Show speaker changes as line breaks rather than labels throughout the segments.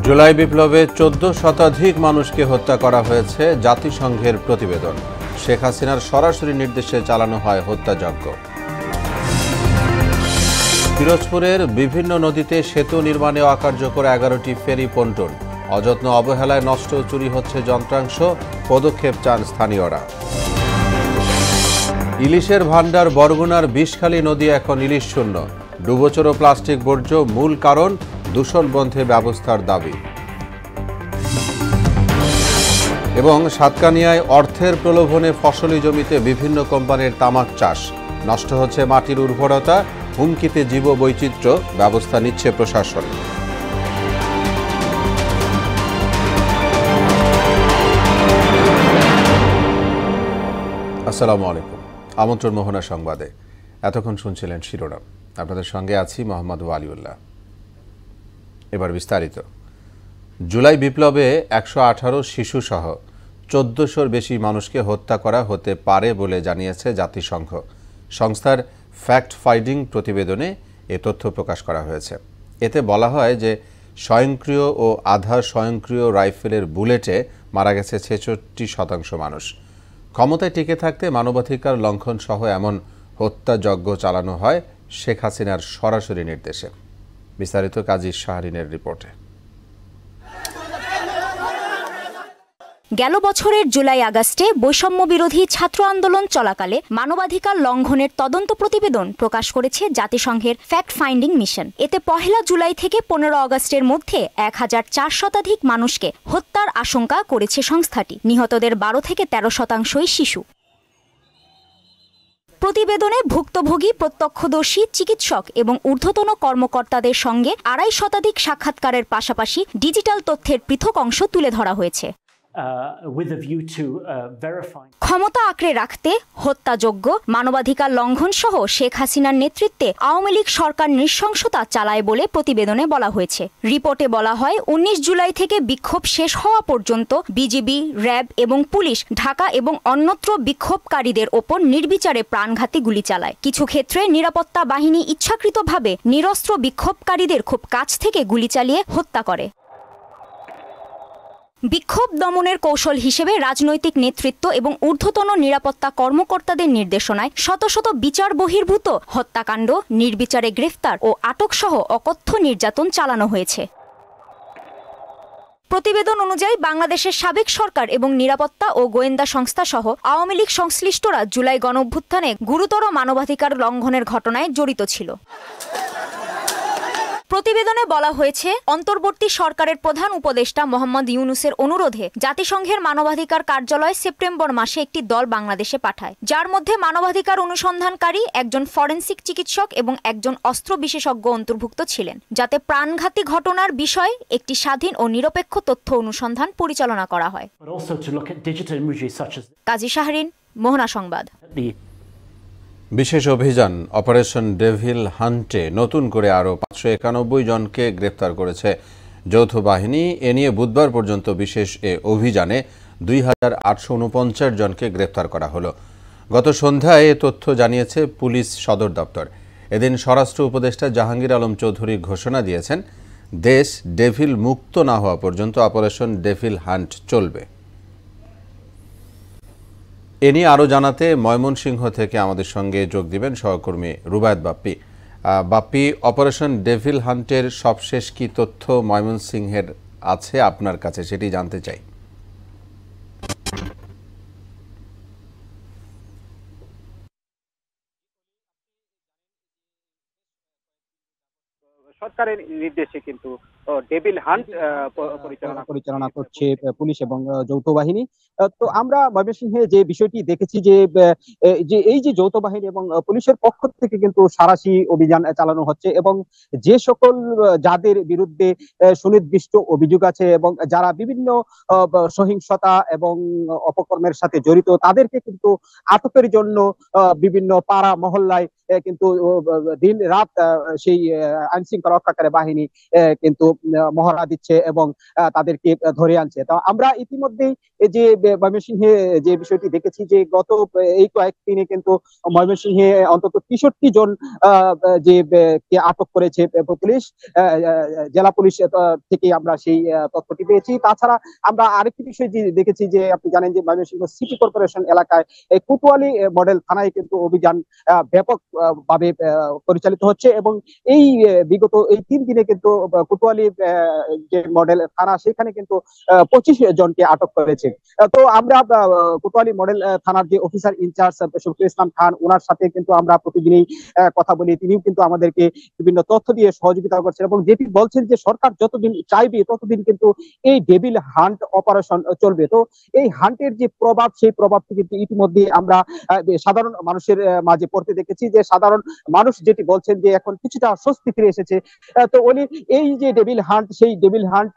জুলাই বিপ্লবে ১৪ শতাধিক মানুষকে হত্যা করা হয়েছে জাতিসংঘের প্রতিবেদন। শেখ হাসিনার সরাসরি নির্দেশে চালানো হয় হত্যাযজ্ঞ। পিরোজপুরের বিভিন্ন নদীতে সেতু নির্মাণে অকার্যকর ১১টি ফেরি পন্টন। অযত্ন অবহেলায় নষ্ট চুরি হচ্ছে যন্ত্রাংশ, পদক্ষেপ চান স্থানীয়রা। ইলিশের ভান্ডার বরগুনার বিষখালী নদী এখন ইলিশ শূন্য। ডুবোচর প্লাস্টিক বর্জ্য মূল কারণ, দূষণ বন্ধে ব্যবস্থার দাবি। এবং সাতকানিয়ায় অর্থের প্রলোভনে ফসলি জমিতে বিভিন্ন কোম্পানির তামাক চাষ। নষ্ট হচ্ছে মাটির উর্বরতা, হুমকিতে জীববৈচিত্র্য, ব্যবস্থা নিচ্ছে প্রশাসন। আসসালামু আলাইকুম, আমন্ত্রণ মোহনা সংবাদে। এতক্ষণ শুনছিলেন শিরোনাম, আপনাদের সঙ্গে আছি মোহাম্মদ ওয়ালিউল্লাহ। এবার বিস্তারিত। জুলাই বিপ্লবে ১১৮ শিশুসহ ১৪০০র বেশি মানুষকে হত্যা করা হতে পারে বলে জানিয়েছে জাতিসংঘ। সংস্থার ফ্যাক্ট ফাইন্ডিং প্রতিবেদনে এ তথ্য প্রকাশ করা হয়েছে। এতে বলা হয় যে স্বয়ংক্রিয় ও আধা স্বয়ংক্রিয় রাইফেলের বুলেটে মারা গেছে ৬৬% মানুষ। ক্ষমতায় টিকে থাকতে মানবাধিকার লঙ্ঘন সহ এমন হত্যাযজ্ঞ চালানো হয় শেখ হাসিনার সরাসরি নির্দেশে। বিস্তারিত কাজী শাহরিনের রিপোর্টে।
গেল বছরের জুলাই আগস্টে বৈষম্য বিরোধী ছাত্র আন্দোলন চলাকালে মানবাধিকার লঙ্ঘনের তদন্ত প্রতিবেদন প্রকাশ করেছে জাতিসংঘের ফ্যাক্ট ফাইন্ডিং মিশন। এতে ১ জুলাই থেকে ১৫ আগস্টের মধ্যে ১০০৪ শতাধিক মানুষকে হত্যার আশঙ্কা করেছে সংস্থাটি। নিহতদের ১২ থেকে ১৩% শিশু। প্রতিবেদনে ভুক্তভোগী, প্রত্যক্ষদর্শী, চিকিৎসক এবং ঊর্ধ্বতন কর্মকর্তাদের সঙ্গে ২.৫ শতাধিক সাক্ষাৎকারের পাশাপাশি ডিজিটাল তথ্যের পৃথক অংশ তুলে ধরা হয়েছে। ক্ষমতা আঁকড়ে রাখতে হত্যাযজ্ঞ, মানবাধিকার লঙ্ঘন সহ শেখ হাসিনার নেতৃত্বে আওয়ামী লীগ সরকার নৃশংসতা চালায় বলে প্রতিবেদনে বলা হয়েছে। রিপোর্টে বলা হয়, ১৯ জুলাই থেকে বিক্ষোভ শেষ হওয়া পর্যন্ত বিজিবি, র্যাব এবং পুলিশ ঢাকা এবং অন্যত্র বিক্ষোভকারীদের ওপর নির্বিচারে প্রাণঘাতী গুলি চালায়। কিছু ক্ষেত্রে নিরাপত্তা বাহিনী ইচ্ছাকৃতভাবে নিরস্ত্র বিক্ষোভকারীদের খুব কাছ থেকে গুলি চালিয়ে হত্যা করে। বিক্ষোভ দমনের কৌশল হিসেবে রাজনৈতিক নেতৃত্ব এবং ঊর্ধ্বতন নিরাপত্তা কর্মকর্তাদের নির্দেশনায় শত শত বিচার বহির্ভূত হত্যাকাণ্ড, নির্বিচারে গ্রেফতার ও আটক সহ অকথ্য নির্যাতন চালানো হয়েছে। প্রতিবেদন অনুযায়ী বাংলাদেশের সাবেক সরকার এবং নিরাপত্তা ও গোয়েন্দা সংস্থা সহ আওয়ামী লীগ সংশ্লিষ্টরা জুলাই গণঅভ্যুত্থানে গুরুতর মানবাধিকার লঙ্ঘনের ঘটনায় জড়িত ছিল। প্রতিবেদনে বলা হয়েছে, অন্তর্বর্তী সরকারের প্রধান উপদেষ্টা মোহাম্মদ ইউনূসের অনুরোধে জাতিসংঘের মানবাধিকার কার্যালয় সেপ্টেম্বর মাসে একটি দল বাংলাদেশে পাঠায়, যার মধ্যে মানবাধিকার অনুসন্ধানকারী, একজন ফরেনসিক চিকিৎসক এবং একজন অস্ত্র বিশেষজ্ঞ অন্তর্ভুক্ত ছিলেন, যাতে প্রাণঘাতী ঘটনার বিষয়ে একটি স্বাধীন ও নিরপেক্ষ তথ্য অনুসন্ধান পরিচালনা করা হয়। কাজী শাহরিন, মোহনা সংবাদ।
বিশেষ অভিযান অপারেশন ডেভিল হান্টে নতুন করে আরও ৫৯১ জনকে গ্রেপ্তার করেছে যৌথ বাহিনী। এ নিয়ে বুধবার পর্যন্ত বিশেষ এ অভিযানে ২৮৪৯ জনকে গ্রেপ্তার করা হলো। গত সন্ধ্যায় এ তথ্য জানিয়েছে পুলিশ সদর দপ্তর। এদিন স্বরাষ্ট্র উপদেষ্টা জাহাঙ্গীর আলম চৌধুরী ঘোষণা দিয়েছেন, দেশ ডেভিল মুক্ত না হওয়া পর্যন্ত অপারেশন ডেভিল হান্ট চলবে। এ নিয়ে আরও জানাতে ময়মনসিংহ থেকে আমাদের সঙ্গে যোগ দিবেন সহকর্মী রুবায়েত বাপ্পি। বাপ্পি, অপারেশন ডেভিল হান্টের সবশেষ কি তথ্য ময়মনসিংহের আছে আপনার কাছে, সেটি জানতে চাই।
সরকারের নির্দেশে কিন্তু ডেভিল হান্ট পরিচালনা করছে পুলিশ এবং যৌথ বাহিনী। তো আমরা ময়মনসিংহে যে বিষয়টি দেখেছি যে এই যে যৌথ বাহিনী এবং পুলিশের পক্ষ থেকে কিন্তু সাঁড়াশি অভিযান চালানো হচ্ছে এবং যে সকল যাদের বিরুদ্ধে সুনির্দিষ্ট অভিযোগ আছে এবং যারা বিভিন্ন সহিংসতা এবং অপকর্মের সাথে জড়িত, তাদেরকে কিন্তু আটকের জন্য বিভিন্ন পাড়া মহল্লায় কিন্তু দিন রাত সেই আইন শৃঙ্খলা রক্ষাকারী বাহিনী কিন্তু মহড়া দিচ্ছে এবং তাদেরকে ধরে আনছে। তো আমরা ইতিমধ্যেই এই যে ময়মনসিংহে যে বিষয়টি দেখেছি যে গত এই কয়েকদিনে কিন্তু ময়মনসিংহে অন্তত 63 জন যে কে আটক করেছে পুলিশ, জেলা পুলিশ থেকে আমরা সেই তথ্যটি পেয়েছি। তাছাড়া আমরা আরেকটি বিষয় যে দেখেছি যে আপনি জানেন যে ময়মনসিংহ সিটি কর্পোরেশন এলাকায় এই কোতোয়ালি মডেল থানায় কিন্তু অভিযান ব্যাপক ভাবে পরিচালিত হচ্ছে এবং এই বিগত এই 3 দিনে কিন্তু কোতোয়ালি যে মডেল থানা সেখানে কিন্তু 25 জনকে আটক করেছে। তো আমরা কোতোয়ালি মডেল থানার যে অফিসার ইনচার্জ শফিকুল ইসলাম খান ওনার সাথে কিন্তু আমরা প্রতিদিনই কথা বলি, তিনিও কিন্তু আমাদেরকে বিভিন্ন তথ্য দিয়ে সহযোগিতা করছেন এবং যেটি বলছেন যে সরকার যতদিন চাইবে ততদিন কিন্তু এই ডেভিল হান্ট অপারেশন চলবে। তো এই হান্টের যে প্রভাব সেই প্রভাবটি কিন্তু ইতিমধ্যে আমরা সাধারণ মানুষের মাঝে পড়তে দেখেছি যে সাধারণ মানুষ যেটি বলছেন যে এখন কিছুটা স্বস্তি ফিরে এসেছে। তো উনি এই যে ডেভিল হান্ট সেই ডেভিল হান্ট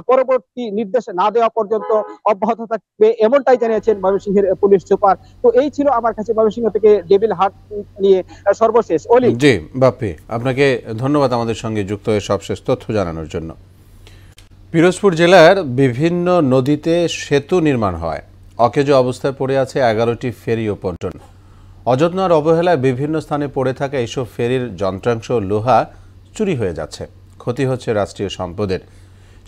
পরবর্তী নির্দেশ না দেওয়া পর্যন্ত অব্যাহত থাকবে এমনটাই জানিয়েছেন ময়মনসিংহের পুলিশ সুপার। তো এই ছিল আমার কাছে ময়মনসিংহ থেকে ডেভিল হান্ট নিয়ে সর্বশেষ। অলি
জি বাপ্পি, আপনাকে ধন্যবাদ আমাদের সঙ্গে যুক্ত হয়ে সবশেষ তথ্য জানানোর জন্য। পিরোজপুর জেলার বিভিন্ন নদীতে সেতু নির্মাণ হয়, অকেজো অবস্থায় পড়ে আছে 11টি ফেরি ও পন্টন। অযত্ন আর অবহেলায় বিভিন্ন স্থানে পড়ে থাকা এইসব ফেরির যন্ত্রাংশ লোহা চুরি হয়ে যাচ্ছে, ক্ষতি হচ্ছে রাষ্ট্রীয় সম্পদের।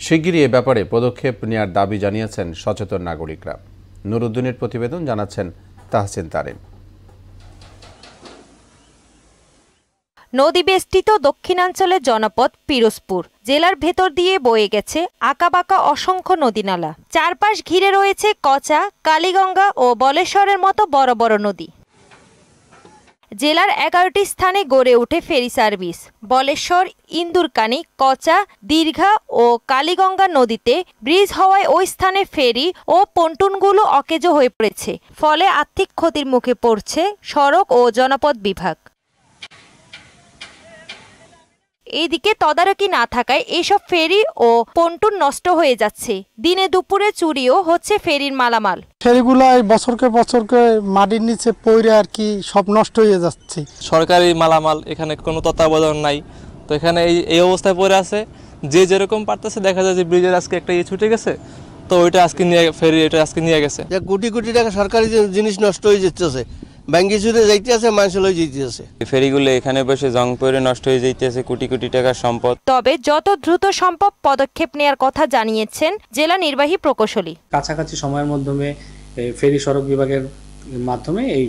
শিগগিরই এ ব্যাপারে পদক্ষেপ নেওয়ার দাবি জানিয়েছেন সচেতন নাগরিকরা। নুরুদ্দিনের প্রতিবেদন, জানাচ্ছেন তাহসিন তারিন।
নদী বেষ্টিত দক্ষিণাঞ্চলের জনপদ পিরোজপুর জেলার ভেতর দিয়ে বয়ে গেছে আঁকাবাঁকা অসংখ্য নদীনালা। চারপাশ ঘিরে রয়েছে কচা, কালীগঙ্গা ও বলেশ্বরের মতো বড় বড় নদী। জেলার 11টি স্থানে গড়ে ওঠে ফেরি সার্ভিস। বলেশ্বর, ইন্দুরকানী, কচা, দীর্ঘা ও কালীগঙ্গা নদীতে ব্রিজ হওয়ায় ওই স্থানে ফেরি ও পন্টুনগুলো অকেজো হয়ে পড়েছে, ফলে আর্থিক ক্ষতির মুখে পড়ছে সড়ক ও জনপদ বিভাগ। এইদিকে তদারকি না থাকায় এসব ফেরি ও পন্টুন নষ্ট হয়ে যাচ্ছে। দিনে দুপুরে চুরিও হচ্ছে ফেরির মালামাল।
ফেরিগুলাই বছরকে মাটির নিচে পড়ে আর কি সব নষ্ট হয়ে যাচ্ছে।
সরকারি মালামাল, এখানে কোনো তত্ত্বাবধান নাই, তো এখানে এই অবস্থায় পড়ে আছে। যে যেরকম পারতেছে, দেখা যায় যে ব্রিজের আজকে একটা ছুটে গেছে, তো ওইটা আজকে নিয়ে ফেরি এটা আজকে নিয়ে গেছে।
কোটি কোটি টাকা সরকারি জিনিস নষ্ট হয়ে যাচ্ছে, ব্যাংকে চুরে যাইতেছে, মানুষ লই যাইতেছে।
ফেরিগুলো এখানে বসে জং পড়ে নষ্ট হয়ে যাইতেছে, কোটি কোটি টাকার সম্পদ।
তবে যত দ্রুত সম্ভব পদক্ষেপ নেওয়ার কথা জানিয়েছেন জেলা নির্বাহী প্রকৌশলী।
কাছাকাছি সময়ের মাধ্যমে ফেরি সড়ক বিভাগের মাধ্যমে এই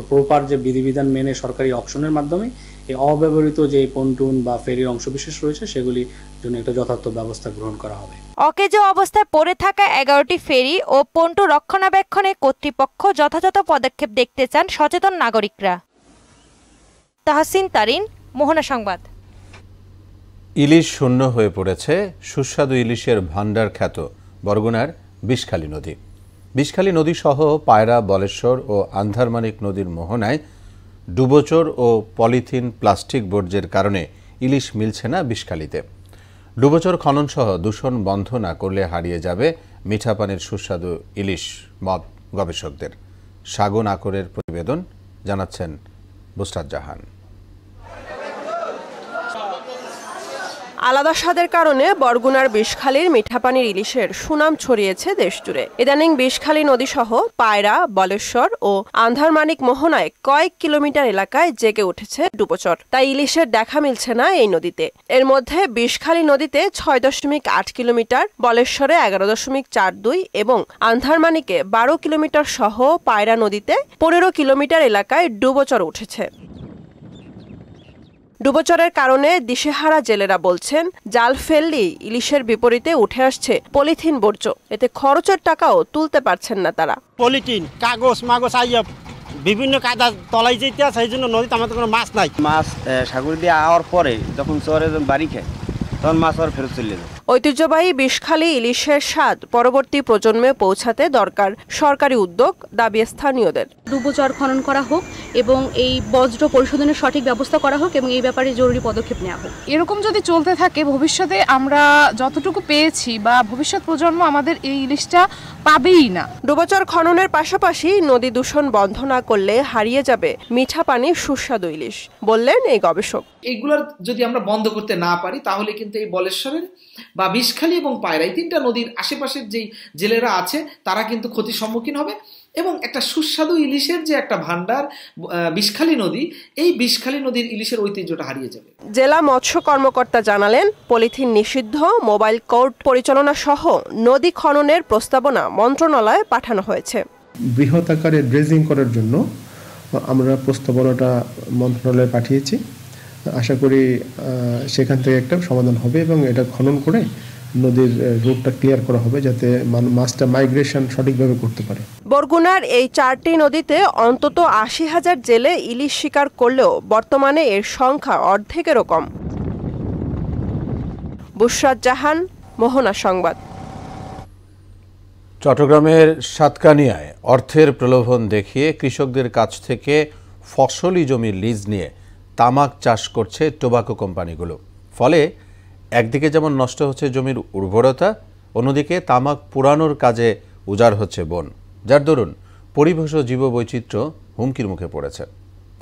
প্রপার যে বিধিবিধান মেনে সরকারি অকশনের মাধ্যমে এই অব্যবহৃত যে পন্টুন বা ফেরির অংশবিশেষ রয়েছে সেগুলির জন্য একটা যথার্থ ব্যবস্থা গ্রহণ করা হবে।
অকেজো অবস্থায় পড়ে থাকা 11টি ফেরি ও পন্টু রক্ষণাবেক্ষণে কর্তৃপক্ষ যথাযথ পদক্ষেপ দেখতে চান সচেতন নাগরিকরা। তাহসিন তারিন, মোহনা সংবাদ।
ইলিশ শূন্য হয়ে পড়েছে সুস্বাদু ইলিশের ভান্ডার খ্যাত বরগুনার বিষখালী নদী। বিষখালী নদী সহ পায়রা, বলেশ্বর ও আন্ধারমানিক নদীর মোহনায় ডুবোচর ও পলিথিন প্লাস্টিক বর্জ্যের কারণে ইলিশ মিলছে না বিষখালীতে। ডুবোচর খনন সহ দূষণ বন্ধ না করলে হারিয়ে যাবে মিঠা পানির সুস্বাদু ইলিশ, মত গবেষকদের। সাগন আকরের প্রতিবেদন, জানাচ্ছেন বুসরাত জাহান।
আলাদা স্বাদের কারণে বরগুনার বিষখালীর মিঠাপানির ইলিশের সুনাম ছড়িয়েছে দেশজুড়ে। ইদানিং বিষখালী নদী সহ পায়রা, বলেশ্বর ও আন্ধারমানিক মোহনায় কয়েক কিলোমিটার এলাকায় জেগে উঠেছে ডুবোচর, তাই ইলিশের দেখা মিলছে না এই নদীতে। এর মধ্যে বিষখালী নদীতে 6.8 কিলোমিটার, বলেশ্বরে 11.42 এবং আন্ধারমানিকে 12 কিলোমিটার সহ পায়রা নদীতে 15 কিলোমিটার এলাকায় ডুবোচর উঠেছে। ডুবোচরের কারণে দিশেহারা জেলেরা বলছেন জাল ফেললেই ইলিশের বিপরীতে উঠে আসছে পলিথিন বর্জ্য, এতে খরচের টাকাও তুলতে পারছেন না তারা।
পলিথিন, কাগজ মাগজ আইয়া বিভিন্ন কাদা তলাই যেতে আছে, এই জন্য নদীতে আমাদের কোনো মাছ নাই।
মাছ সাগর দিয়ে আওয়ার পরে যখন চরে বাড়ি খায় তখন মাছ আর ফেরত চলে যায়।
ঐতিহ্যবাহী বিষখালী ইলিশের স্বাদ পরবর্তী প্রজন্মে পৌঁছাতে দরকার সরকারি উদ্যোগ, দাবি স্থানীয়দের।
ডুবোচর খনন করা হোক এবং এই বজ্র পরিশোধনের সঠিক ব্যবস্থা করা হোক এবং এই ব্যাপারে জরুরি পদক্ষেপ নেওয়া হোক।
এরকম যদি চলতে থাকে ভবিষ্যতে আমরা যতটুকু পেয়েছি বা ভবিষ্যৎ প্রজন্ম আমাদের এই ইলিশটা পাবেই না।
ডুবোচর খননের পাশাপাশি নদী দূষণ বন্ধ না করলে হারিয়ে যাবে মিঠা পানির সুস্বাদু ইলিশ, বললেন এই গবেষক।
এইগুলোর যদি আমরা বন্ধ করতে না পারি তাহলে কিন্তু এই বলেশ্বরের বা বিষখালী এবং পায়রা এই তিনটা নদীর আশেপাশের যেই জেলেরা আছে তারা কিন্তু ক্ষতির সম্মুখীন হবে এবং একটা সুস্বাদু ইলিশের যে একটা ভান্ডার বিষখালী নদী, এই বিষখালী নদীর ইলিশের ঐতিহ্যটা হারিয়ে যাবে।
জেলা মৎস্য কর্মকর্তা জানালেন, পলিথিন নিষিদ্ধ, মোবাইল কোর্ট পরিচালনা সহ নদী খননের প্রস্তাবনা মন্ত্রণালয়ে পাঠানো হয়েছে।
বৃহৎ আকারে ড্রেজিং করার জন্য আমরা প্রস্তাবনাটা মন্ত্রণালয়ে পাঠিয়েছি। আশা করি সেখান থেকে একটা সমাধান হবে এবং এটা খনন করে নদীর রুটটা ক্লিয়ার করা হবে যাতে মাছটা মাইগ্রেশন সঠিকভাবে করতে পারে।
বরগুনার এই 4টি নদীতে অন্তত ৮০,০০০ জেলে ইলিশ শিকার করলেও বর্তমানে এর সংখ্যা অর্ধেকেরও কম। বুশরাত জাহান, মোহনা সংবাদ।
চট্টগ্রামের সাতকানিয়ায় অর্থের প্রলোভন দেখিয়ে কৃষকদের কাছ থেকে ফসলি জমি লিজ নিয়ে তামাক চাষ করছে টোবাকো কোম্পানিগুলো। ফলে একদিকে যেমন নষ্ট হচ্ছে জমির উর্বরতা, অন্যদিকে তামাক পুরানোর কাজে উজাড় হচ্ছে বন, যার দরুন পরিবেশ ও জীববৈচিত্র্য হুমকির মুখে পড়েছে।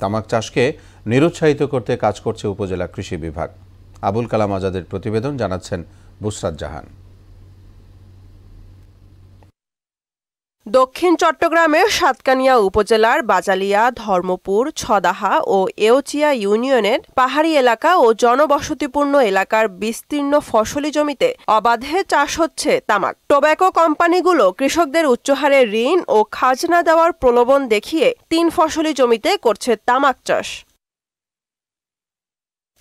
তামাক চাষকে নিরুৎসাহিত করতে কাজ করছে উপজেলা কৃষি বিভাগ। আবুল কালাম আজাদের প্রতিবেদন, জানাচ্ছেন বুশরাত জাহান।
দক্ষিণ চট্টগ্রামের সাতকানিয়া উপজেলার বাজালিয়া, ধর্মপুর, ছদাহা ও এওচিয়া ইউনিয়নের পাহাড়ি এলাকা ও জনবসতিপূর্ণ এলাকার বিস্তীর্ণ ফসলি জমিতে অবাধে চাষ হচ্ছে তামাক। টোব্যাকো কোম্পানিগুলো কৃষকদের উচ্চহারে ঋণ ও খাজনা দেওয়ার প্রলোভন দেখিয়ে 3 ফসলি জমিতে করছে তামাক চাষ।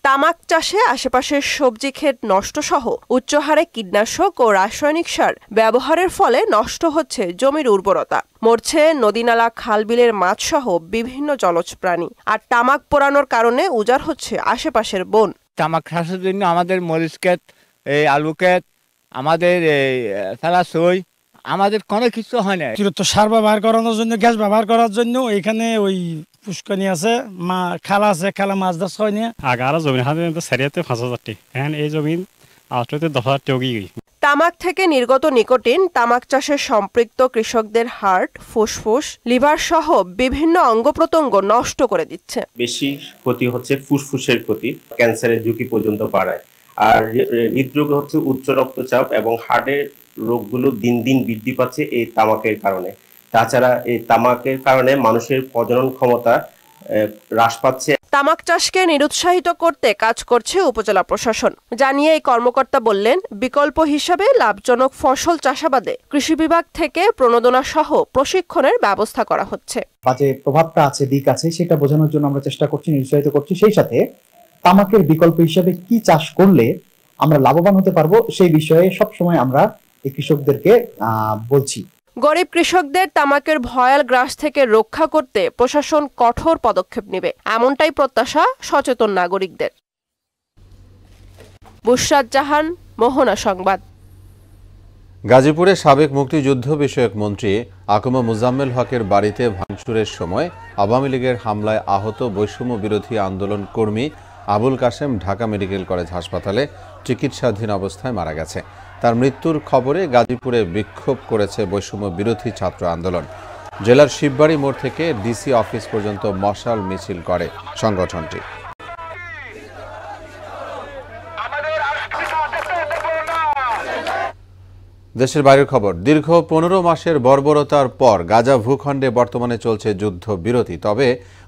তামাক চাষে আশেপাশের সবজি ক্ষেত নষ্ট সহ উচ্চহারে কীটনাশক ও রাসায়নিক সার ব্যবহারের ফলে নষ্ট হচ্ছে জমির উর্বরতা, মরছে নদীনালা, খালবিলের মাছ সহ বিভিন্ন জলজ প্রাণী। আর তামাক পোড়ানোর কারণে উজাড় হচ্ছে আশেপাশের বন।
তামাক চাষের জন্য আমাদের মরিচ ক্ষেত, এই আলু ক্ষেত, আমাদের সালাসই, আমাদের কোনো কিছু হয় না।
সার ব্যবহার করানোর জন্য, গ্যাস ব্যবহার করার জন্য এখানে ওই পুষ্করণী আছে, খালা আছে, খালা মাছ চাষ হয় না।
আগারা জমি হাতে সারিয়াতে 5,000 এখন এই জমি আউটতে 10,000 টাকা গই।
তামাক থেকে নির্গত নিকোটিন তামাক চাষে সম্পৃক্ত কৃষকদের হার্ট, ফুসফুস, লিভার সহ বিভিন্ন অঙ্গ প্রত্যঙ্গ নষ্ট করে দিচ্ছে।
বেশি ক্ষতি হচ্ছে ফুসফুসের ক্ষতি, ক্যান্সারের ঝুঁকি পর্যন্ত বাড়ায়। আর হৃদরোগ হচ্ছে উচ্চ রক্তচাপ এবং হার্টের রোগগুলো দিন দিন বৃদ্ধি পাচ্ছে এই তামাকের কারণে। তাছাড়া এই তামাকের কারণে মানুষের প্রজনন ক্ষমতা হ্রাস পাচ্ছে।
তামাক চাষকে নিরুৎসাহিত করতে কাজ করছে উপজেলা প্রশাসন। জানিয়ে এই কর্মকর্তা বললেন, বিকল্প হিসাবে লাভজনক ফসল চাষাবাদে কৃষি বিভাগ থেকে প্রণোদনা সহ প্রশিক্ষণের ব্যবস্থা করা হচ্ছে।
বাজে প্রভাবটা আছে, দিক আছে, সেটা বোঝানোর জন্য আমরা চেষ্টা করছি, নিরুৎসাহিত করছি। সেই সাথে তামাকের বিকল্প হিসাবে কি চাষ করলে আমরা লাভবান হতে পারবো সেই বিষয়ে সবসময় আমরা এই কৃষকদেরকে বলছি।
গরিব কৃষকদের তামাকের ভয়াল গ্রাস থেকে রক্ষা করতে প্রশাসন কঠোর পদক্ষেপ নেবে, এমনটাই প্রত্যাশা সচেতন নাগরিকদের। বুশরাত জাহান, মোহনা সংবাদ।
গাজীপুরে সাবেক মুক্তিযুদ্ধ বিষয়ক মন্ত্রী আকমা মুজাম্মেল হকের বাড়িতে ভাঙচুরের সময় আওয়ামী লীগের হামলায় আহত বৈষম্য বিরোধী আন্দোলন কর্মী আবুল কাশেম ঢাকা মেডিকেল কলেজ হাসপাতালে চিকিৎসাধীন অবস্থায় মারা গেছে। তার মৃত্যুর খবরে গাজীপুরে বিক্ষোভ করেছে বৈষম্য বিরোধী ছাত্র আন্দোলন। জেলার শিববাড়ি মোড় থেকে ডিসি অফিস পর্যন্ত মশাল মিছিল করে সংগঠনটি। দেশের বাইরের খবর। দীর্ঘ 15 মাসের বর্বরতার পর গাজা ভূখণ্ডে বর্তমানে চলছে যুদ্ধবিরতি। তবে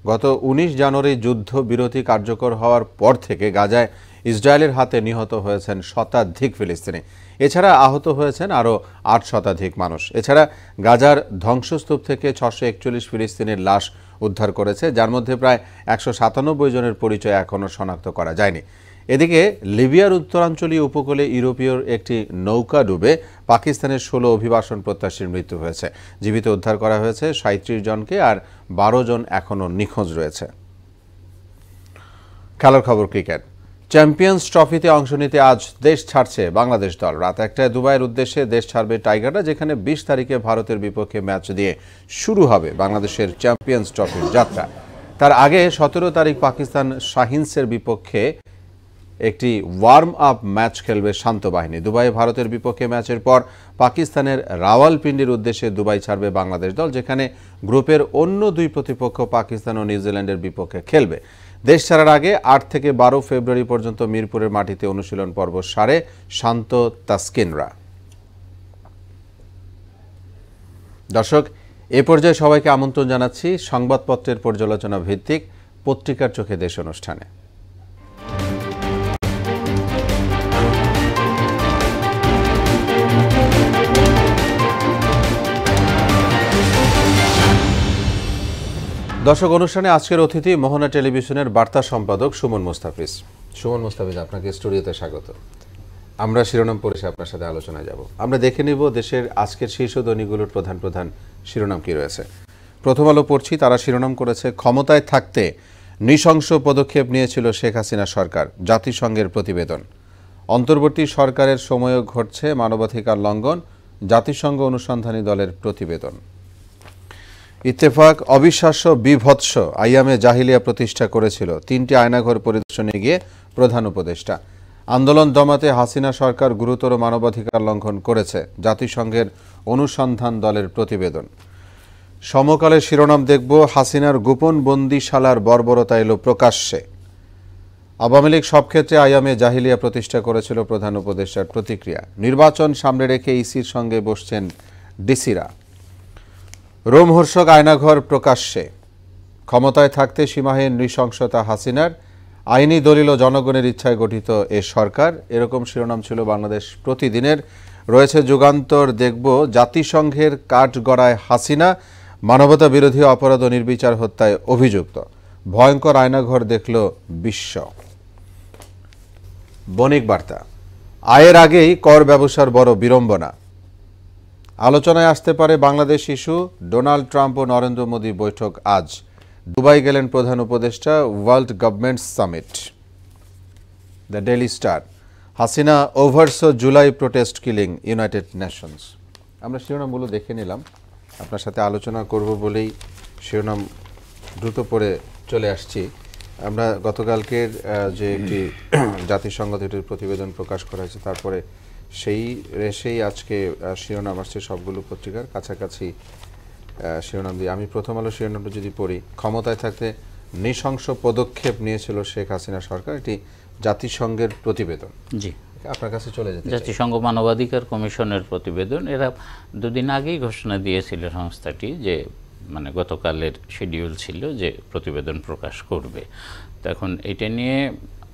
গত 19 জানুয়ারি যুদ্ধবিরতি কার্যকর হওয়ার পর থেকে গাজায় ইসরায়েলের হাতে নিহত হয়েছেন শতাধিক ফিলিস্তিনি। এছাড়া আহত হয়েছেন আরও 8 শতাধিক মানুষ। এছাড়া গাজার ধ্বংসস্তূপ থেকে 641 ফিলিস্তিনির লাশ উদ্ধার করেছে, যার মধ্যে প্রায় 197 জনের পরিচয় এখনও শনাক্ত করা যায়নি। এদিকে লিবিয়ার উত্তরাঞ্চলীয় উপকূলে ইউরোপীয় একটি নৌকা ডুবে পাকিস্তানের 16 অভিবাসন প্রত্যাশীর মৃত্যু হয়েছে। জীবিত উদ্ধার করা হয়েছে 37 জনকে, আর 12 জন এখনও নিখোঁজ রয়েছে। খেলার খবর। ক্রিকেট। চ্যাম্পিয়ন্স ট্রফিতে অংশ নিতে আজ দেশ ছাড়ছে বাংলাদেশ দল। রাত 1টায় দুবাইয়ের উদ্দেশ্যে দেশ ছাড়বে টাইগাররা, যেখানে 20 তারিখে ভারতের বিপক্ষে ম্যাচ দিয়ে শুরু হবে বাংলাদেশের চ্যাম্পিয়ন্স ট্রফির যাত্রা। তার আগে 17 তারিখ পাকিস্তান শাহিনসের বিপক্ষে একটি ওয়ার্ম আপ ম্যাচ খেলবে শান্ত বাহিনী। দুবাইয়ে ভারতের বিপক্ষে ম্যাচের পর পাকিস্তানের রাওয়ালপিন্ডির উদ্দেশ্যে দুবাই ছাড়বে বাংলাদেশ দল, যেখানে গ্রুপের অন্য দুই প্রতিপক্ষ পাকিস্তান ও নিউজিল্যান্ডের বিপক্ষে খেলবে। দেশ ছাড়ার আগে 8 থেকে 12 ফেব্রুয়ারি পর্যন্ত মিরপুরের মাটিতে অনুশীলন পর্ব সারে শান্ত তাসকিনরা। দর্শক, এ পর্যায়ে সবাইকে আমন্ত্রণ জানাচ্ছি সংবাদপত্রের পর্যালোচনা ভিত্তিক পত্রিকার চোখে দেশ অনুষ্ঠানে। দর্শক, অনুষ্ঠানে আজকের অতিথি মোহনা টেলিভিশনের বার্তা সম্পাদক সুমন মুস্তাফিজ। সুমন মুস্তাফিজ, আপনাকে স্টুডিওতে স্বাগত। আমরা শিরোনাম পড়ে আপনার সাথে আলোচনায় যাব। আমরা দেখে নিব দেশের আজকের শীর্ষ দৈনিকগুলোর প্রধান প্রধান শিরোনাম কি রয়েছে। প্রথম আলো পড়ছি, তারা শিরোনাম করেছে ক্ষমতায় থাকতে নৃশংস পদক্ষেপ নিয়েছিল শেখ হাসিনা সরকার, জাতিসংঘের প্রতিবেদন। অন্তর্বর্তী সরকারের সময়ও ঘটছে মানবাধিকার লঙ্ঘন, জাতিসংঘ অনুসন্ধানী দলের প্রতিবেদন। ইত্তেফাক, অবিশ্বাস্য বিভৎস আইয়ামে জাহিলিয়া প্রতিষ্ঠা করেছিল, 3টি আয়নাঘর পরিদর্শনে গিয়ে প্রধান উপদেষ্টা। আন্দোলন দমাতে হাসিনা সরকার গুরুতর মানবাধিকার লঙ্ঘন করেছে, জাতিসংঘের অনুসন্ধান দলের প্রতিবেদন। সমকালের শিরোনাম দেখব, হাসিনার গোপন বন্দিশালার বর্বরতা এলো প্রকাশ্যে। আওয়ামী লীগ সব ক্ষেত্রে আইয়ামে জাহিলিয়া প্রতিষ্ঠা করেছিল, প্রধান উপদেষ্টার প্রতিক্রিয়া। নির্বাচন সামনে রেখে ইসির সঙ্গে বসছেন ডিসিরা। রোমহর্ষক আয়নাঘর প্রকাশ্যে। ক্ষমতায় থাকতে সীমাহীন নৃশংসতা হাসিনার, আইনি দলিল ও জনগণের ইচ্ছায় গঠিত এ সরকার, এরকম শিরোনাম ছিল বাংলাদেশ প্রতিদিনের। রয়েছে যুগান্তর দেখব, জাতিসংঘের কাঠগড়ায় হাসিনা, মানবতা বিরোধী অপরাধ ও নির্বিচার হত্যায় অভিযুক্ত। ভয়ঙ্কর আয়নাঘর দেখল বিশ্ব। বণিক বার্তা, আয়ের আগেই কর ব্যবসার বড় বিড়ম্বনা। আলোচনায় আসতে পারে বাংলাদেশ ইস্যু, ডোনাল্ড ট্রাম্প ও নরেন্দ্র মোদী বৈঠক আজ। দুবাই গেলেন প্রধান উপদেষ্টা, world government summit. The Daily Star, Hasina oversaw July protest killing United Nations. আমরা শিরোনামগুলো দেখে নিলাম, আপনার সাথে আলোচনা করব বলেই শিরোনাম দ্রুত পড়ে চলে আসছি। আমরা গতকালকের যে একটি জাতিসংঘ দুটির প্রতিবেদন প্রকাশ করা হয়েছে, তারপরে সেই রেশেই আজকে শিরোনাম আসছে সবগুলো পত্রিকার কাছাকাছি শিরোনাম দিয়ে। আমি প্রথম আলো শিরোনামটা যদি পড়ি, ক্ষমতায় থাকতে নৃশংস পদক্ষেপ নিয়েছিল শেখ হাসিনা সরকার, এটি জাতিসংঘের প্রতিবেদন।
জি,
আপনার কাছে চলে যেতে
জাতিসংঘ মানবাধিকার কমিশনের প্রতিবেদন। এরা দুদিন আগেই ঘোষণা দিয়েছিল সংস্থাটি যে মানে গতকালের শিডিউল ছিল যে প্রতিবেদন প্রকাশ করবে। তো এখন এটা নিয়ে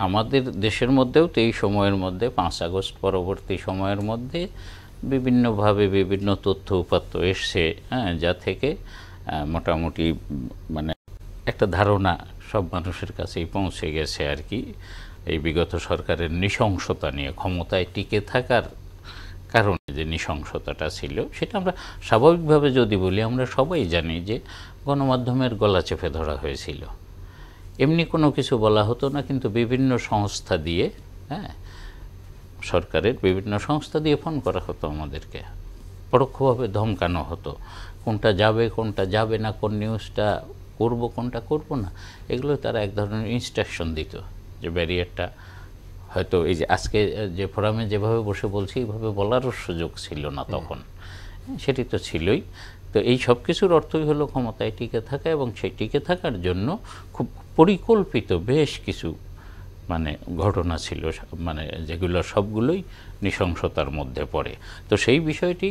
আমাদের দেশের মধ্যেও তো এই সময়ের মধ্যে 5 আগস্ট পরবর্তী সময়ের মধ্যে বিভিন্নভাবে বিভিন্ন তথ্য উপাত্ত এসছে, হ্যাঁ, যা থেকে মোটামুটি মানে একটা ধারণা সব মানুষের কাছেই পৌঁছে গেছে আর কি, এই বিগত সরকারের নৃশংসতা নিয়ে। ক্ষমতায় টিকে থাকার কারণে যে নৃশংসতাটা ছিল সেটা আমরা স্বাভাবিকভাবে যদি বলি, আমরা সবাই জানি যে গণমাধ্যমের গলা চেপে ধরা হয়েছিল। এমনি কোনো কিছু বলা হতো না, কিন্তু বিভিন্ন সংস্থা দিয়ে, হ্যাঁ, সরকারের বিভিন্ন সংস্থা দিয়ে ফোন করা হতো আমাদেরকে, পরোক্ষভাবে ধমকানো হতো কোনটা যাবে কোনটা যাবে না, কোন নিউজটা করব কোনটা করব না, এগুলো তারা এক ধরনের ইনস্ট্রাকশন দিত। যে ব্যারিয়ারটা হয়তো এই যে আজকে যে ফোরামে যেভাবে বসে বলছি এইভাবে বলারও সুযোগ ছিল না তখন, সেটি তো ছিলই। তো এই সব কিছুর অর্থই হলো ক্ষমতায় টিকে থাকা, এবং সেই টিকে থাকার জন্য খুব পরিকল্পিত বেশ কিছু মানে ঘটনা ছিল, মানে যেগুলো সবগুলোই নৃশংসতার মধ্যে পড়ে। তো সেই বিষয়টি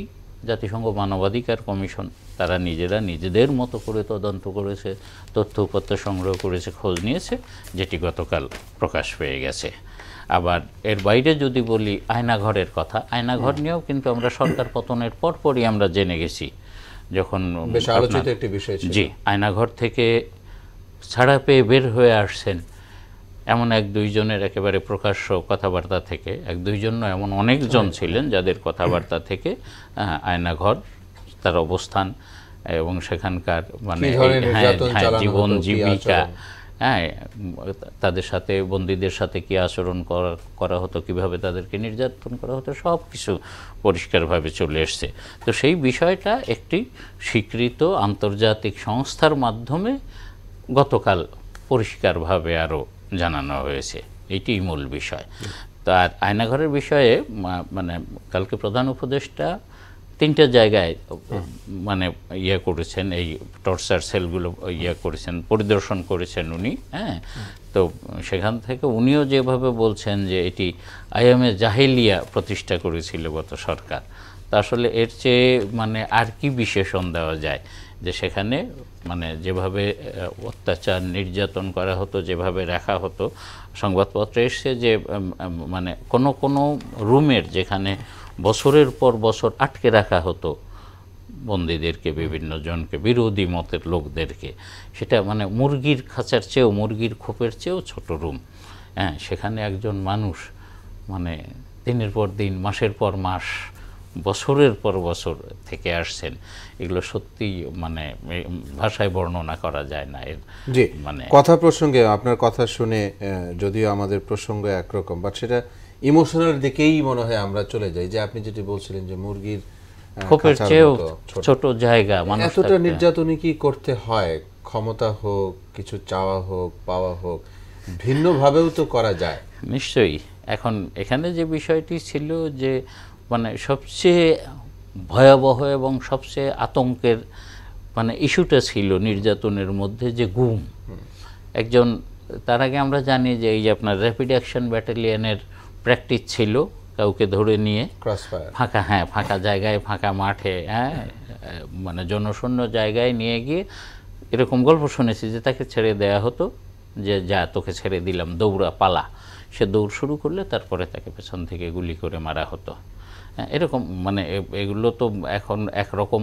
জাতিসংঘ মানবাধিকার কমিশন তারা নিজেরা নিজেদের মতো করে তদন্ত করেছে, তথ্য উপাত্ত সংগ্রহ করেছে, খোঁজ নিয়েছে, যেটি গতকাল প্রকাশ পেয়ে গেছে। আবার এর বাইরে যদি বলি আয়নাঘরের কথা, আয়নাঘর নিয়েও কিন্তু আমরা সরকার পতনের পরপরই আমরা জেনে গেছি, যখন
বেশ আলোচিত একটি বিষয় ছিল।
জি, আয়নাঘর থেকে ছাড়া পেয়ে বের হয়ে আসছেন এমন 1-2 জনের একেবারে প্রকাশ্য কথাবার্তা থেকে, 1-2 জন নয়, এমন অনেকজন ছিলেন যাদের কথাবার্তা থেকে আয়নাঘর, তার অবস্থান এবং সেখানকার মানে জীবন জীবিকা হ্যাঁ, তাদের সাথে বন্দীদের সাথে কী আচরণ করা হতো, কিভাবে তাদেরকে নির্যাতন করা হতো, সব কিছু পরিষ্কারভাবে চলে এসছে। তো সেই বিষয়টা একটি স্বীকৃত আন্তর্জাতিক সংস্থার মাধ্যমে গতকাল পরিষ্কারভাবে আরও জানানো হয়েছে। এইটিই মূল বিষয়। তো আর আয়নাঘরের বিষয়ে মানে কালকে প্রধান উপদেষ্টা 3টে জায়গায় মানে করেছেন, এই টর্চার সেলগুলো করেছেন, পরিদর্শন করেছেন উনি। হ্যাঁ, তো সেখান থেকে উনিও যেভাবে বলছেন যে এটি আইএমএ জাহেলিয়া প্রতিষ্ঠা করেছিল গত সরকার, তা আসলে এর চেয়ে মানে আর কি বিশেষণ দেওয়া যায় যে সেখানে মানে যেভাবে অত্যাচার নির্যাতন করা হতো, যেভাবে রাখা হতো, সংবাদপত্রে এসছে যে মানে কোনো রুমের যেখানে বছরের পর বছর আটকে রাখা হতো বন্দীদেরকে, বিভিন্ন জনকে, বিরোধী মতের লোকদেরকে, সেটা মানে মুরগির খাঁচার চেয়েও, মুরগির খোপের চেয়েও ছোট রুম। হ্যাঁ, সেখানে একজন মানুষ মানে দিনের পর দিন, মাসের পর মাস, বছরের পর বছর থেকে আসছেন। এগুলো সত্যি মানে ভাষায় বর্ণনা করা যায় না। এর
জি,
মানে
কথা প্রসঙ্গে আপনার কথা শুনে যদিও আমাদের প্রসঙ্গ একরকম, বাট সেটা ইমোশনাল দিকেই মনে হয় আমরা চলে যাই। যে আপনি যেটি বলছিলেন যে মুরগির
খোপের চেয়েও ছোট জায়গা,
এতটা নির্যাতনই কি করতে হয়? ক্ষমতা হোক, কিছু চাওয়া হোক, পাওয়া হোক, ভিন্নভাবেও তো করা যায়
নিশ্চয়ই। এখন এখানে যে বিষয়টি ছিল যে মানে সবচেয়ে ভয়াবহ এবং সবচেয়ে আতঙ্কের মানে ইস্যুটা ছিল নির্যাতনের মধ্যে যে গুম। একজন, তার আগে আমরা জানি যে এই যে আপনার র্যাপিড অ্যাকশন ব্যাটালিয়নের প্র্যাকটিস ছিল, কাউকে ধরে নিয়ে ফাঁকা জায়গায়, ফাঁকা মাঠে, হ্যাঁ মানে জনশূন্য জায়গায় নিয়ে গিয়ে এরকম গল্প শুনেছি যে তাকে ছেড়ে দেয়া হতো, যে যা তোকে ছেড়ে দিলাম, দৌড়া, পালা। সে দৌড় শুরু করলে তারপরে তাকে পেছন থেকে গুলি করে মারা হতো। এরকম মানে এগুলো তো এখন একরকম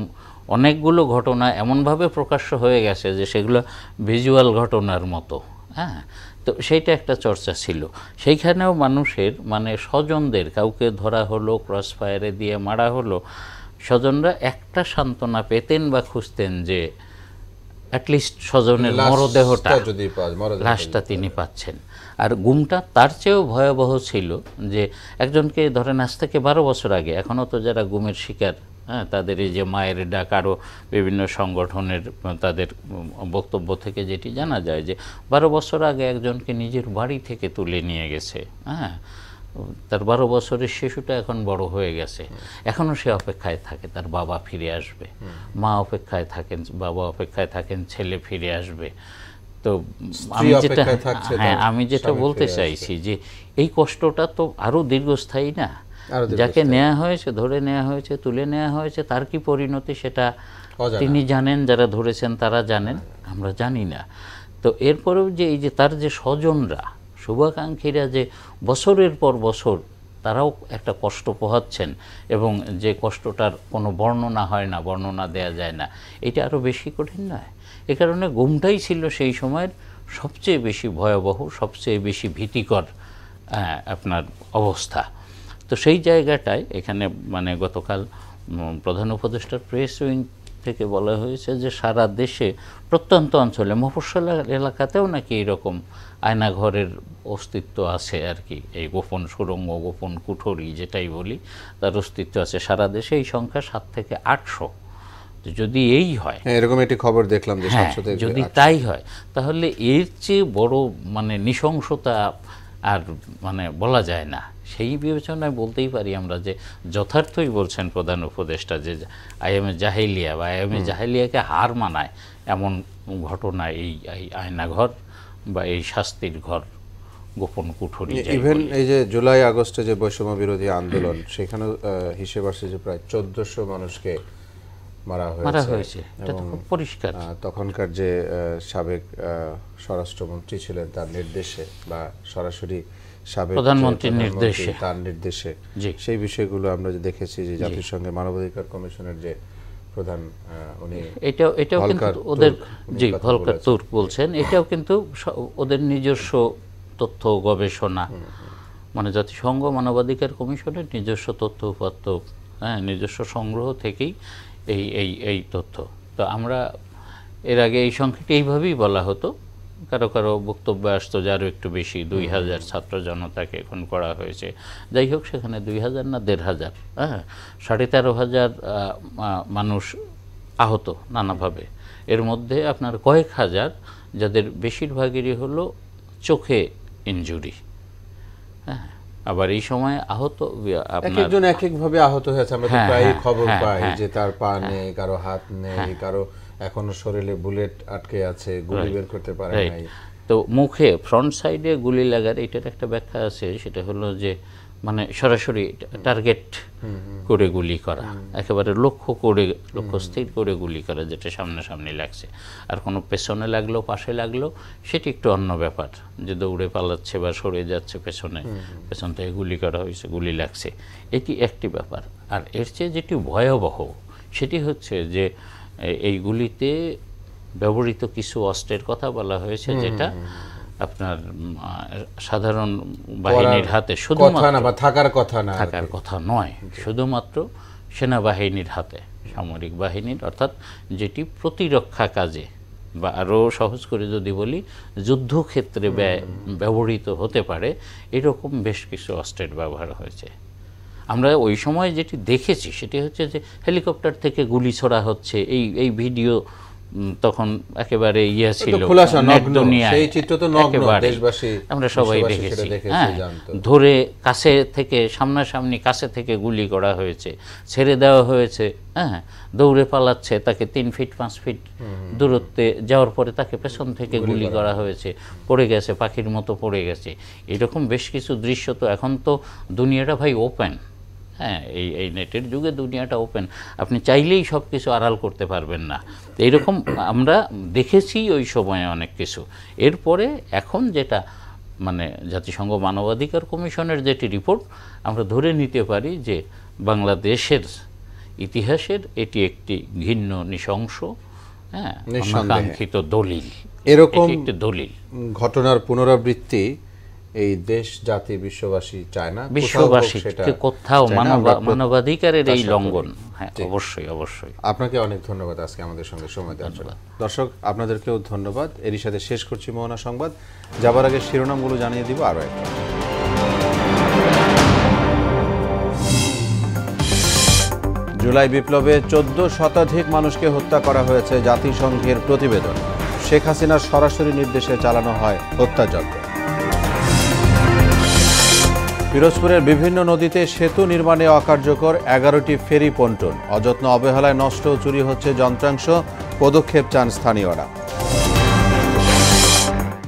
অনেকগুলো ঘটনা এমনভাবে প্রকাশ্য হয়ে গেছে যে সেগুলো ভিজুয়াল ঘটনার মতো। হ্যাঁ, তো সেইটা একটা চর্চা ছিল। সেইখানেও মানুষের মানে স্বজনদের, কাউকে ধরা হলো, ক্রস ফায়ারে দিয়ে মারা হলো, স্বজনরা একটা সান্ত্বনা পেতেন বা খুঁজতেন যে অ্যাটলিস্ট স্বজনের মরদেহটা, লাশটা তিনি পাচ্ছেন। আর গুমটা তার চেয়েও ভয়াবহ ছিল যে একজনকে ধরেন আজ থেকে 12 বছর আগে, এখনও তো যারা গুমের শিকার, হ্যাঁ, তাদের এই যে মায়ের ডাক, আরও বিভিন্ন সংগঠনের তাদের বক্তব্য থেকে যেটি জানা যায় যে 12 বছর আগে একজনকে নিজের বাড়ি থেকে তুলে নিয়ে গেছে। হ্যাঁ, তার 12 বছরের শিশুটা এখন বড় হয়ে গেছে, এখনও সে অপেক্ষায় থাকে তার বাবা ফিরে আসবে, মা অপেক্ষায় থাকেন, বাবা অপেক্ষায় থাকেন ছেলে ফিরে আসবে। তো আমি যেটা বলতে চাইছি যে এই কষ্টটা তো আরও দীর্ঘস্থায়ী না। যাকে নেওয়া হয়েছে, ধরে নেওয়া হয়েছে, তুলে নেওয়া হয়েছে, তার কি পরিণতি সেটা তিনি জানেন, যারা ধরেছেন তারা জানেন, আমরা জানি না। তো এরপরেও যে এই যে তার যে স্বজনরা, শুভাকাঙ্ক্ষীরা যে বছরের পর বছর তারাও একটা কষ্ট পোহাচ্ছেন এবং যে কষ্টটার কোনো বর্ণনা হয় না, বর্ণনা দেয়া যায় না, এটা আরও বেশি কঠিন নয়? এ কারণে গুমটাই ছিল সেই সময়ের সবচেয়ে বেশি ভয়াবহ, সবচেয়ে বেশি ভীতিকর আপনার অবস্থা। তো সেই জায়গাটায় এখানে মানে গতকাল প্রধান উপদেষ্টার প্রেস উইং থেকে বলা হয়েছে যে সারা দেশে প্রত্যন্ত অঞ্চলে, মফস্বল এলাকাতেও নাকি এরকম আয়নাঘরের অস্তিত্ব আছে আর কি, এই গোপন সুড়ঙ্গ, গোপন কুঠরি যেটাই বলি, তার অস্তিত্ব আছে সারা দেশে। এই সংখ্যা 7 থেকে 800। যদি এই হয়,
এরকম একটি খবর দেখলাম যে
যদি তাই হয়, তাহলে এর চেয়ে বড় মানে নৃশংসতা আর মানে বলা যায় না। সেই বিবেচনায় বলতেই পারি আমরা যে যথার্থই বলছেন প্রধান উপদেষ্টা যে আইএমএ জাহেলিয়া বা আইএমএ জাহেলিয়াকে হার মানায় এমন ঘটনা এই আয়নাঘর বা এই শাস্তির ঘর, গোপন কুঠরি।
ইভেন এই যে জুলাই আগস্টে যে বৈষম্য বিরোধী আন্দোলন, সেখানেও হিসেব আসছে যে প্রায় 1400 মানুষকে মারা হয়েছে।
এটা তো খুব পরিষ্কার।
তখনকার যে সাবেক স্বরাষ্ট্রমন্ত্রী ছিলেন তার নির্দেশে, বা সরাসরি সাবেক
প্রধানমন্ত্রীর
তার নির্দেশে সেই বিষয়গুলো আমরা যে দেখেছি যে জাতিসংঘের মানবাধিকার কমিশনের যে প্রধান, উনি
এটাও কিন্তু ওদের, জি ভলকার তুর্ক বলছেন, এটাও কিন্তু ওদের নিজস্ব তথ্য গবেষণা, মানে জাতিসংঘ মানবাধিকার কমিশনের নিজস্ব তথ্য উপাত্ত, হ্যাঁ, নিজস্ব সংগ্রহ থেকেই এই তথ্য। তো আমরা এর আগে এই সংখ্যাটি এইভাবেই বলা হতো কারো কারো বক্তব্য আসতো যে আরও একটু বেশি, 2000 ছাত্র জনতাকে এখন করা হয়েছে। যাই হোক, সেখানে 2000 না 1500, হ্যাঁ, 13,500 মানুষ আহত নানাভাবে। এর মধ্যে আপনার কয়েক হাজার যাদের বেশিরভাগেরই হলো চোখে ইনজুরি। হ্যাঁ, আবার এই সময় আহত
একজন এক একভাবে আহত হয়েছে। আমরা তো প্রায় খবর পাই যে তার পা নেই, কারো হাত নেই, কারো এখনো শরীরে বুলেট আটকে আছে, গুলি বের করতে পারে নাই।
তো মুখে ফ্রন্ট সাইডে গুলি লাগার এটার একটা ব্যাখ্যা আছে, সেটা হলো যে মানে সরাসরি টার্গেট করে গুলি করা, একেবারে লক্ষ্য স্থির করে গুলি করা, যেটা সামনাসামনি লাগছে। আর কোনো পেছনে লাগলো, পাশে লাগলো, সেটি একটু অন্য ব্যাপার, যে দৌড়ে পালাচ্ছে বা সরে যাচ্ছে পেছন থেকে গুলি করা হয়েছে, গুলি লাগছে, এটি একটি ব্যাপার। আর এর চেয়ে যেটি ভয়াবহ সেটি হচ্ছে যে এই গুলিতে ব্যবহৃত কিছু অস্ত্রের কথা বলা হয়েছে, যেটা আপনার সাধারণ বাহিনীর হাতে শুধুমাত্র থাকার কথা নয়, শুধুমাত্র সেনাবাহিনীর হাতে, সামরিক বাহিনীর, অর্থাৎ যেটি প্রতিরক্ষা কাজে বা আরও সহজ করে যদি বলি যুদ্ধক্ষেত্রে ব্যবহৃত হতে পারে, এরকম বেশ কিছু অস্ত্রের ব্যবহার হয়েছে। আমরা ওই সময় যেটি দেখেছি সেটি হচ্ছে যে হেলিকপ্টার থেকে গুলি ছোড়া হচ্ছে, এই ভিডিও তখন একেবারে ছিল, আমরা সবাই দেখেছি। হ্যাঁ, ধরে কাছে থেকে সামনাসামনি কাছে থেকে গুলি করা হয়েছে, ছেড়ে দেওয়া হয়েছে, হ্যাঁ, দৌড়ে পালাচ্ছে, তাকে 3 ফিট 5 ফিট দূরত্বে যাওয়ার পরে তাকে পেছন থেকে গুলি করা হয়েছে, পড়ে গেছে, পাখির মতো পড়ে গেছে। এরকম বেশ কিছু দৃশ্য। তো এখন তো দুনিয়াটা ভাই ওপেন, হ্যাঁ, এই নেটের যুগে দুনিয়াটা ওপেন, আপনি চাইলেই সব কিছু আড়াল করতে পারবেন না। এইরকম আমরা দেখেছি ওই সময়ে অনেক কিছু। এরপরে এখন যেটা মানে জাতিসংঘ মানবাধিকার কমিশনের যেটি রিপোর্ট, আমরা ধরে নিতে পারি যে বাংলাদেশের ইতিহাসের এটি একটি ঘৃণ্য, নৃশংস, হ্যাঁ, অনাকাঙ্ক্ষিত দলিল।
এরকম
একটি দলিল
ঘটনার পুনরাবৃত্তি এই দেশ জাতি বিশ্ববাসী চায় না,
বিশ্ববাসী কোথাও মানবাধিকারের এই লঙ্ঘন। হ্যাঁ, অবশ্যই অবশ্যই।
আপনাকে অনেক ধন্যবাদ আজকে আমাদের সঙ্গে সময় দেওয়ার জন্য। দর্শক, আপনাদেরকেও ধন্যবাদ। এরই সাথে শেষ করছি মোহনা সংবাদ। যাবার আগে শিরোনামগুলো জানিয়ে দিব আরও একবার। জুলাই বিপ্লবে 14 শতাধিক মানুষকে হত্যা করা হয়েছে, জাতিসংঘের প্রতিবেদন। শেখ হাসিনার সরাসরি নির্দেশে চালানো হয় হত্যাযজ্ঞ। পিরোজপুরের বিভিন্ন নদীতে সেতু নির্মাণে অকার্যকর 11টি ফেরি পন্টন। অযত্ন অবহেলায় নষ্ট ও চুরি হচ্ছে যন্ত্রাংশ, পদক্ষেপ চান স্থানীয়রা।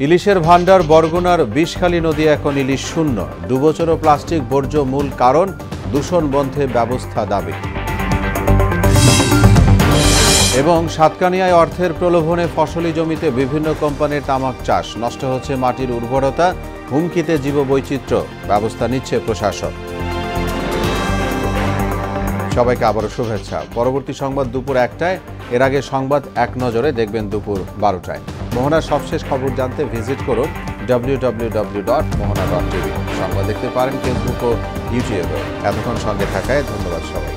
ইলিশের ভান্ডার বরগুনার বিষখালী নদী এখন ইলিশ শূন্য। ডুবোচর ও প্লাস্টিক বর্জ্য মূল কারণ, দূষণ বন্ধে ব্যবস্থা দাবি। এবং সাতকানিয়ায় অর্থের প্রলোভনে ফসলি জমিতে বিভিন্ন কোম্পানির তামাক চাষ, নষ্ট হচ্ছে মাটির উর্বরতা, হুমকিতে জীববৈচিত্র্য, ব্যবস্থা নিচ্ছে প্রশাসন। সবাইকে আবারও শুভেচ্ছা। পরবর্তী সংবাদ দুপুর 1টায়। এর আগে সংবাদ এক নজরে দেখবেন দুপুর 12টায়। মোহনার সবশেষ খবর জানতে ভিজিট করুন www.mohana.tv। সংবাদ দেখতে পারেন ফেসবুক ও ইউটিউবে। এতক্ষণ সঙ্গে থাকায় ধন্যবাদ সবাই।